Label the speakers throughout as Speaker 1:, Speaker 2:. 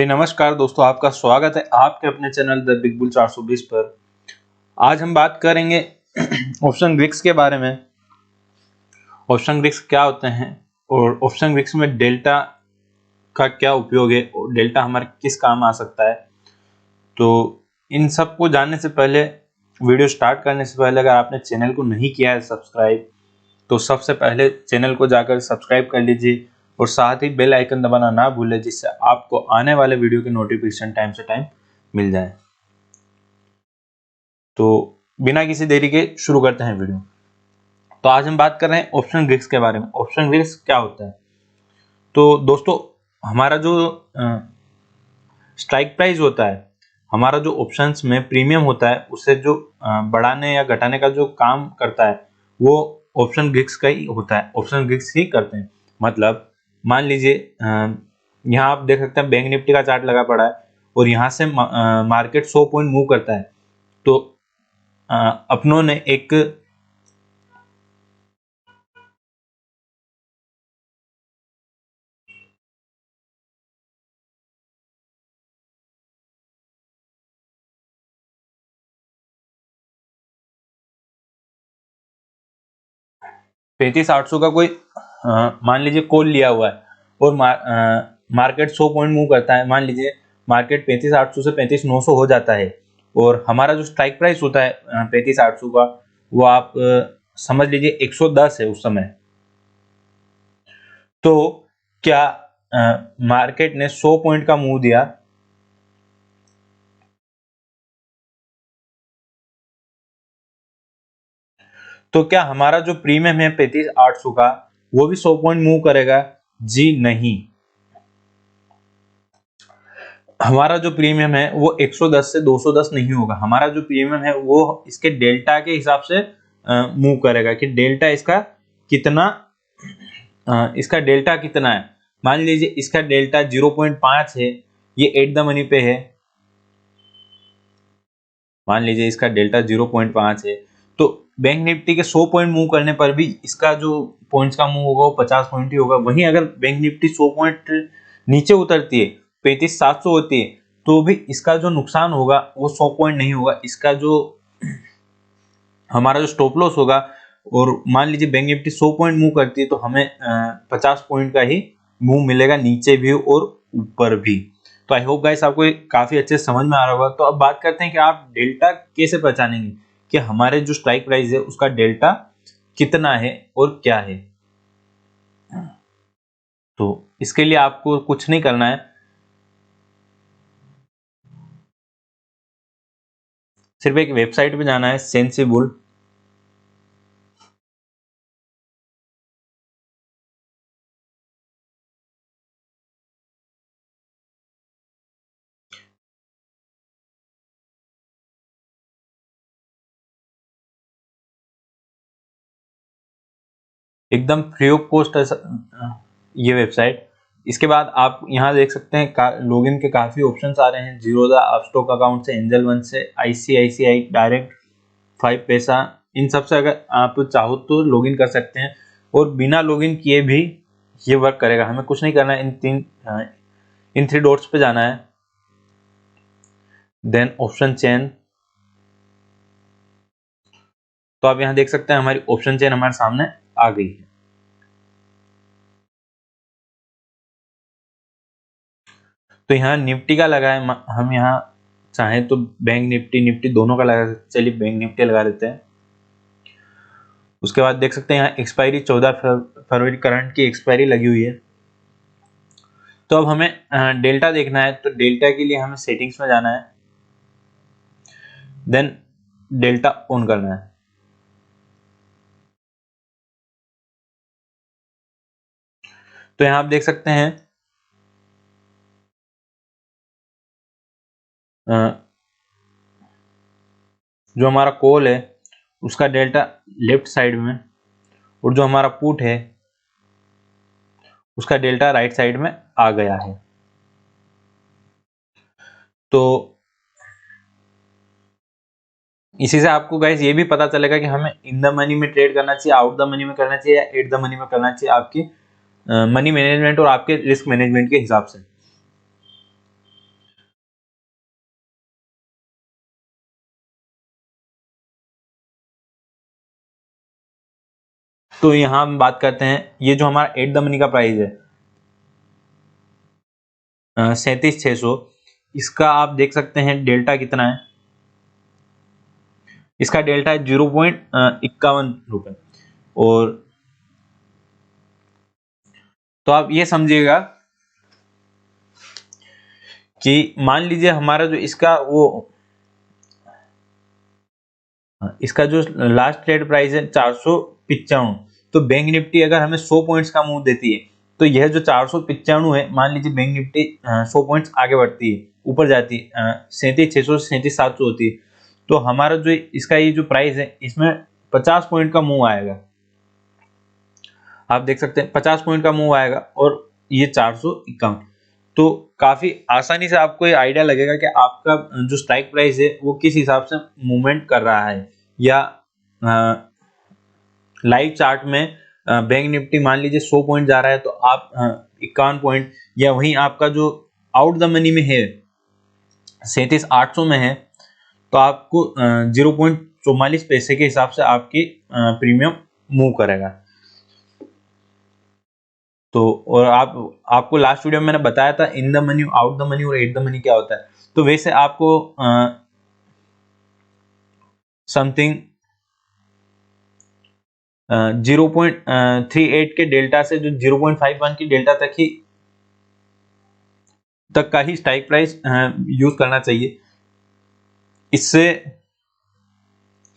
Speaker 1: नमस्कार दोस्तों, आपका स्वागत है आपके अपने चैनल द बिग बुल 420 पर। आज हम बात करेंगे ऑप्शन ग्रिक्स के बारे में। ऑप्शन ग्रिक्स क्या होते हैं और ऑप्शन ग्रिक्स में डेल्टा का क्या उपयोग है और डेल्टा हमारे किस काम आ सकता है। तो इन सब को जानने से पहले, वीडियो स्टार्ट करने से पहले, अगर आपने चैनल को नहीं किया है सब्सक्राइब, तो सबसे पहले चैनल को जाकर सब्सक्राइब कर लीजिए और साथ ही बेल आइकन दबाना ना भूलें, जिससे आपको आने वाले वीडियो की नोटिफिकेशन टाइम से टाइम मिल जाए। तो बिना किसी देरी के शुरू करते हैं वीडियो। तो आज हम बात कर रहे हैं ऑप्शन ग्रिक्स के बारे में। ऑप्शन ग्रिक्स क्या होता है? तो दोस्तों, हमारा जो स्ट्राइक प्राइस होता है, हमारा जो ऑप्शंस में प्रीमियम होता है, उसे जो बढ़ाने या घटाने का जो काम करता है, वो ऑप्शन ग्रिक्स का ही होता है। ऑप्शन ग्रिक्स ही करते हैं। मतलब मान लीजिए, यहाँ आप देख सकते हैं बैंक निफ्टी का चार्ट लगा पड़ा है और यहाँ से मार्केट 100 पॉइंट मूव करता है। तो अपनों ने एक 35,800 का कोई मान लीजिए कॉल लिया हुआ है और मार्केट 100 पॉइंट मूव करता है। मान लीजिए मार्केट 35,800 से 35,900 हो जाता है और हमारा जो स्ट्राइक प्राइस होता है 35,800 का, वो आप समझ लीजिए 110 है उस समय। तो क्या मार्केट ने 100 पॉइंट का मूव दिया, तो क्या हमारा जो प्रीमियम है 35,800 का, वो भी 100 पॉइंट मूव करेगा? जी नहीं। हमारा जो प्रीमियम है वो 110 से 210 नहीं होगा। हमारा जो प्रीमियम है वो इसके डेल्टा के हिसाब से मूव करेगा कि डेल्टा इसका कितना, इसका डेल्टा कितना है। मान लीजिए इसका डेल्टा 0.5 है, ये एट द मनी पे है। मान लीजिए इसका डेल्टा 0.5 है, तो बैंक निफ्टी के 100 पॉइंट मूव करने पर भी इसका जो पॉइंट्स का मूव होगा वो 50 पॉइंट ही होगा। वहीं अगर बैंक निफ्टी 100 पॉइंट नीचे उतरती है, 35,700 होती है, तो भी इसका जो नुकसान होगा वो 100 पॉइंट नहीं होगा। इसका जो हमारा जो स्टॉप लॉस होगा, और मान लीजिए बैंक निफ्टी 100 पॉइंट मूव करती है, तो हमें 50 पॉइंट का ही मूव मिलेगा, नीचे भी और ऊपर भी। तो आई होप गाइस आपको काफी अच्छे से समझ में आ रहा होगा। तो अब बात करते हैं कि आप डेल्टा कैसे पहचानेंगे कि हमारे जो स्ट्राइक प्राइस है उसका डेल्टा कितना है और क्या है। तो इसके लिए आपको कुछ नहीं करना है, सिर्फ एक वेबसाइट पे जाना है, सेंसिबुल। एकदम फ्री ऑफ कॉस्ट है ये वेबसाइट। इसके बाद आप यहाँ देख सकते हैं लॉगिन के काफी ऑप्शंस आ रहे हैं। जीरोधा, अपस्टॉक अकाउंट से, एंजल वन से, आईसीआईसीआई डायरेक्ट, 5 पैसा, इन सब से अगर आप चाहो तो लॉगिन कर सकते हैं और बिना लॉगिन किए भी ये वर्क करेगा। हमें कुछ नहीं करना है, इन 3 डॉट्स पे जाना है, देन ऑप्शन चेन। तो आप यहाँ देख सकते हैं हमारी ऑप्शन चेन हमारे सामने आ गई है। तो यहाँ निफ्टी का लगा है, हम यहाँ चाहें तो बैंक निफ्टी, निफ्टी दोनों का लगा सकते। चलिए बैंक निफ्टी लगा देते हैं। उसके बाद देख सकते हैं यहाँ एक्सपायरी 14 फरवरी करंट की एक्सपायरी लगी हुई है। तो अब हमें डेल्टा देखना है, तो डेल्टा के लिए हमें सेटिंग्स में जाना है, देन डेल्टा ऑन करना है। तो यहाँ आप देख सकते हैं जो हमारा कॉल है उसका डेल्टा लेफ्ट साइड में, और जो हमारा पुट है उसका डेल्टा राइट साइड में आ गया है। तो इसी से आपको गाइस ये भी पता चलेगा कि हमें इन द मनी में ट्रेड करना चाहिए, आउट द मनी में करना चाहिए, या एट द मनी में करना चाहिए, आपकी मनी मैनेजमेंट और आपके रिस्क मैनेजमेंट के हिसाब से। तो यहाँ हम बात करते हैं, ये जो हमारा एट द मनी का प्राइस है 37,600, इसका आप देख सकते हैं डेल्टा कितना है। इसका डेल्टा है 0.51 रुपए। और तो आप ये समझिएगा कि मान लीजिए हमारा जो इसका जो लास्ट ट्रेड प्राइस है 495, तो बैंक निफ्टी अगर हमें 100 पॉइंट्स का मूव देती है, तो यह जो 495 है, मान लीजिए बैंक निफ्टी 100 पॉइंट्स आगे बढ़ती है, ऊपर जाती है, 37,600 से 37,700 होती है, तो हमारा जो इसका ये जो प्राइस है, इसमें 50 पॉइंट का मूव आएगा। आप देख सकते हैं 50 पॉइंट का मूव आएगा और ये 451। तो काफी आसानी से आपको ये आइडिया लगेगा कि आपका जो स्ट्राइक प्राइस है वो किस हिसाब से मूवमेंट कर रहा है। या लाइव चार्ट में बैंक निफ्टी मान लीजिए 100 पॉइंट जा रहा है, तो आप 51 पॉइंट, या वहीं आपका जो आउट द मनी में है 37,800 में है, तो आपको 0.44 पैसे के हिसाब से आपकी प्रीमियम मूव करेगा। तो और आपको लास्ट वीडियो में मैंने बताया था in the money, out the money और एट द मनी क्या होता है। तो वैसे आपको समथिंग 0.38 के डेल्टा से जो 0.51 की डेल्टा तक का ही स्ट्राइक प्राइस यूज करना चाहिए। इससे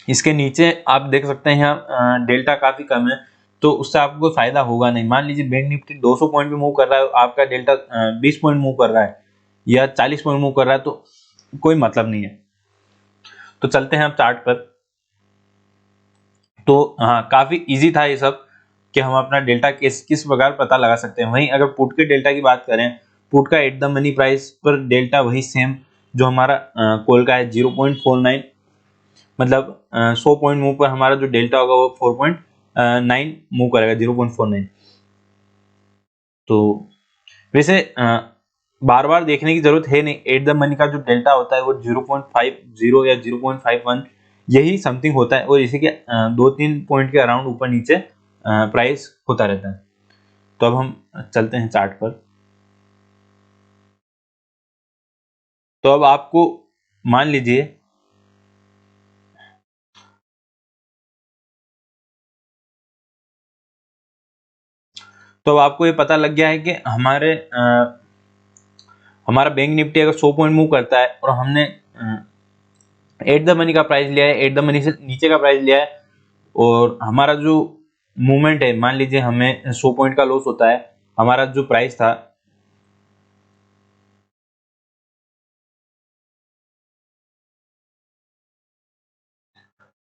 Speaker 1: इसके नीचे आप देख सकते हैं यहाँ डेल्टा काफी कम है, तो उससे आपको कोई फायदा होगा नहीं। मान लीजिए बैंक निफ्टी 200 पॉइंट भी मूव कर रहा है, आपका डेल्टा 20 पॉइंट मूव कर रहा है या 40 पॉइंट मूव कर रहा है, तो कोई मतलब नहीं है। तो चलते हैं हम चार्ट पर। तो हाँ, काफी इजी था ये सब कि हम अपना डेल्टा किस प्रकार पता लगा सकते हैं। वहीं अगर पुट के डेल्टा की बात करें, पुट का एट द मनी प्राइस पर डेल्टा वही सेम जो हमारा कॉल का है 0.49, मतलब 100 पॉइंट मूव पर हमारा जो डेल्टा होगा वो 4.9 मूव करेगा, 0.49। तो वैसे बार बार देखने की जरूरत है नहीं, एट द मनी का जो डेल्टा होता है वो 0.50 या 0.51 यही समथिंग होता है, और इसी के 2-3 पॉइंट के अराउंड ऊपर नीचे प्राइस होता रहता है। तो अब हम चलते हैं चार्ट पर। तो अब आपको मान लीजिए तो अब आपको ये पता लग गया है कि हमारा बैंक निफ्टी अगर 100 पॉइंट मूव करता है और हमने एट द मनी का प्राइस लिया है, एट द मनी से नीचे का प्राइस लिया है, और हमारा जो मूवमेंट है, मान लीजिए हमें 100 पॉइंट का लॉस होता है, हमारा जो प्राइस था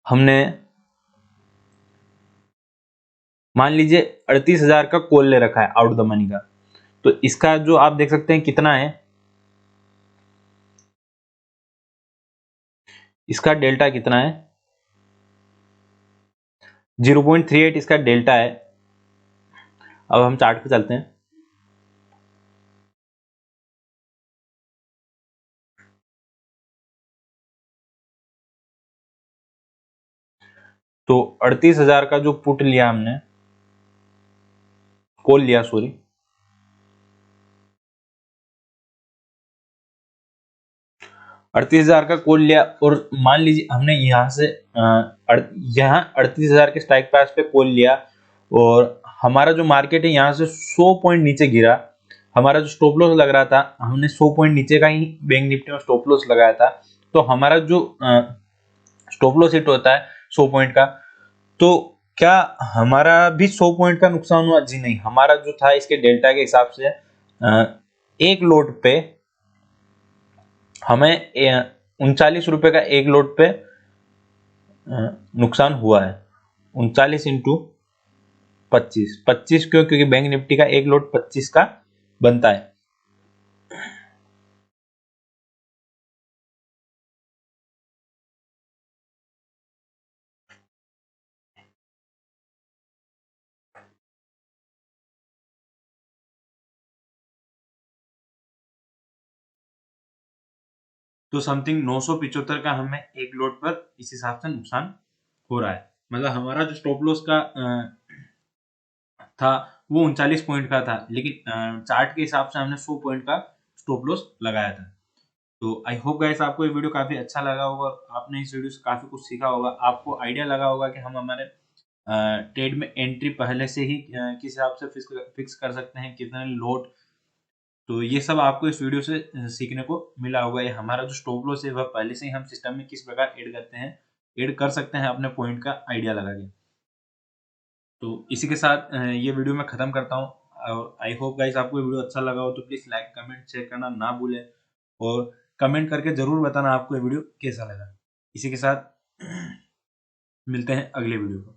Speaker 1: हमने मान लीजिए 38,000 का कॉल ले रखा है आउट द मनी का, तो इसका जो आप देख सकते हैं कितना है, इसका डेल्टा कितना है 0.38 इसका डेल्टा है। अब हम चार्ट पे चलते हैं। तो 38,000 का जो पुट लिया हमने, कॉल लिया सॉरी, 38,000 का कॉल लिया, और मान लीजिए हमने यहाँ से यहाँ 38,000 के स्ट्राइक प्राइस पे कॉल लिया, और हमारा जो मार्केट है यहाँ से 100 पॉइंट नीचे गिरा। हमारा जो स्टॉप लॉस लग रहा था, हमने 100 पॉइंट नीचे का ही बैंक निफ्टी में स्टॉप लॉस लगाया था, तो हमारा जो स्टॉप लॉस हिट होता है 100 पॉइंट का, तो क्या हमारा भी 100 पॉइंट का नुकसान हुआ? जी नहीं, हमारा जो था इसके डेल्टा के हिसाब से एक लोड पे हमें 39 रुपए का एक लोड पे नुकसान हुआ है। 39 इंटू 25 क्यों? क्योंकि बैंक निफ्टी का एक लोड 25 का बनता है। तो समथिंग 975 का हमें एक लोड पर इस हिसाब से नुकसान हो रहा है। मतलब हमारा जो स्टॉप लॉस का था वो 39 पॉइंट का था, लेकिन चार्ट के हिसाब से हमने 100 पॉइंट का स्टॉप लॉस लगाया था। तो आई होप गाइस आपको ये वीडियो काफ़ी अच्छा लगा होगा और आपने इस वीडियो से काफ़ी कुछ सीखा होगा। आपको आइडिया लगा होगा कि हम हमारे ट्रेड में एंट्री पहले से ही किस हिसाब से फिक्स कर सकते हैं, कितने लोट। तो ये सब आपको इस वीडियो से सीखने को मिला होगा। ये हमारा जो स्टॉप लॉस है वह पहले से ही हम सिस्टम में किस प्रकार ऐड करते हैं, ऐड कर सकते हैं अपने पॉइंट का आइडिया लगा के। तो इसी के साथ ये वीडियो मैं ख़त्म करता हूँ और आई होप गाइस आपको ये वीडियो अच्छा लगा हो तो प्लीज़ लाइक, कमेंट, शेयर करना ना भूलें और कमेंट करके ज़रूर बताना आपको ये वीडियो कैसा लगा। इसी के साथ मिलते हैं अगले वीडियो को।